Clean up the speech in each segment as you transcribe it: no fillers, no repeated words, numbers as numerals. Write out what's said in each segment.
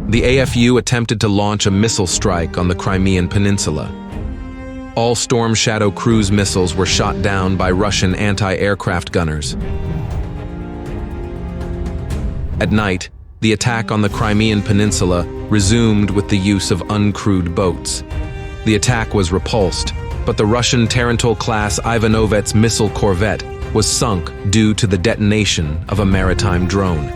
The AFU attempted to launch a missile strike on the Crimean Peninsula. All Storm Shadow cruise missiles were shot down by Russian anti-aircraft gunners. At night, the attack on the Crimean Peninsula resumed with the use of uncrewed boats. The attack was repulsed, but the Russian Tarantul-class Ivanovets missile corvette was sunk due to the detonation of a maritime drone.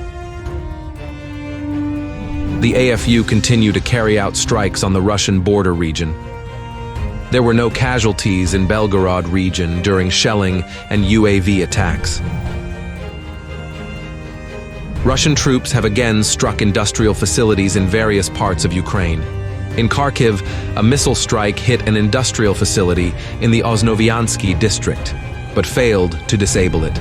The AFU continued to carry out strikes on the Russian border region. There were no casualties in Belgorod region during shelling and UAV attacks. Russian troops have again struck industrial facilities in various parts of Ukraine. In Kharkiv, a missile strike hit an industrial facility in the Osnoviansky district, but failed to disable it.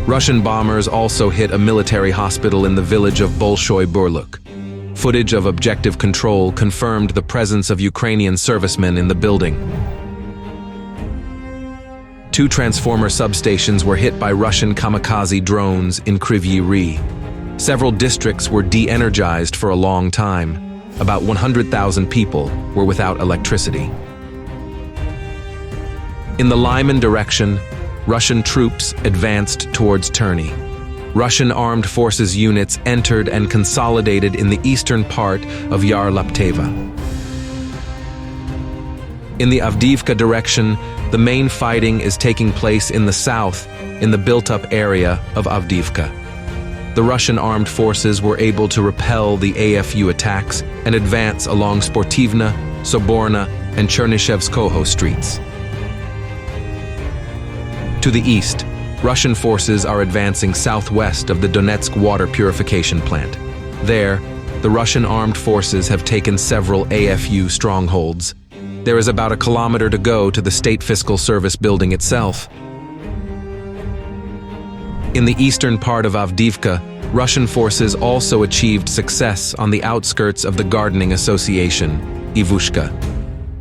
Russian bombers also hit a military hospital in the village of Bolshoy Burluk. Footage of objective control confirmed the presence of Ukrainian servicemen in the building. 2 transformer substations were hit by Russian kamikaze drones in Kryvyi Rih. Several districts were de-energized for a long time. About 100,000 people were without electricity. In the Lyman direction, Russian troops advanced towards Terny. Russian armed forces units entered and consolidated in the eastern part of Yarlapteva. In the Avdiivka direction, the main fighting is taking place in the south, in the built-up area of Avdiivka. The Russian armed forces were able to repel the AFU attacks and advance along Sportivna, Soborna, and Chernyshevskoho streets. To the east, Russian forces are advancing southwest of the Donetsk water purification plant. There, the Russian armed forces have taken several AFU strongholds. There is about a kilometer to go to the State Fiscal Service building itself. In the eastern part of Avdiivka, Russian forces also achieved success on the outskirts of the gardening association, Ivushka.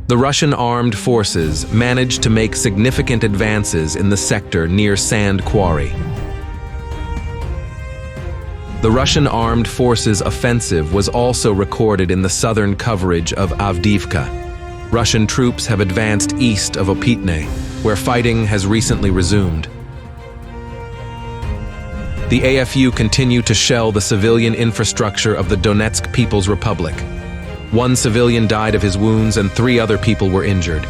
The Russian armed forces managed to make significant advances in the sector near Sand Quarry. The Russian armed forces offensive was also recorded in the southern coverage of Avdiivka. Russian troops have advanced east of Opitne, where fighting has recently resumed. The AFU continue to shell the civilian infrastructure of the Donetsk People's Republic. 1 civilian died of his wounds and 3 other people were injured.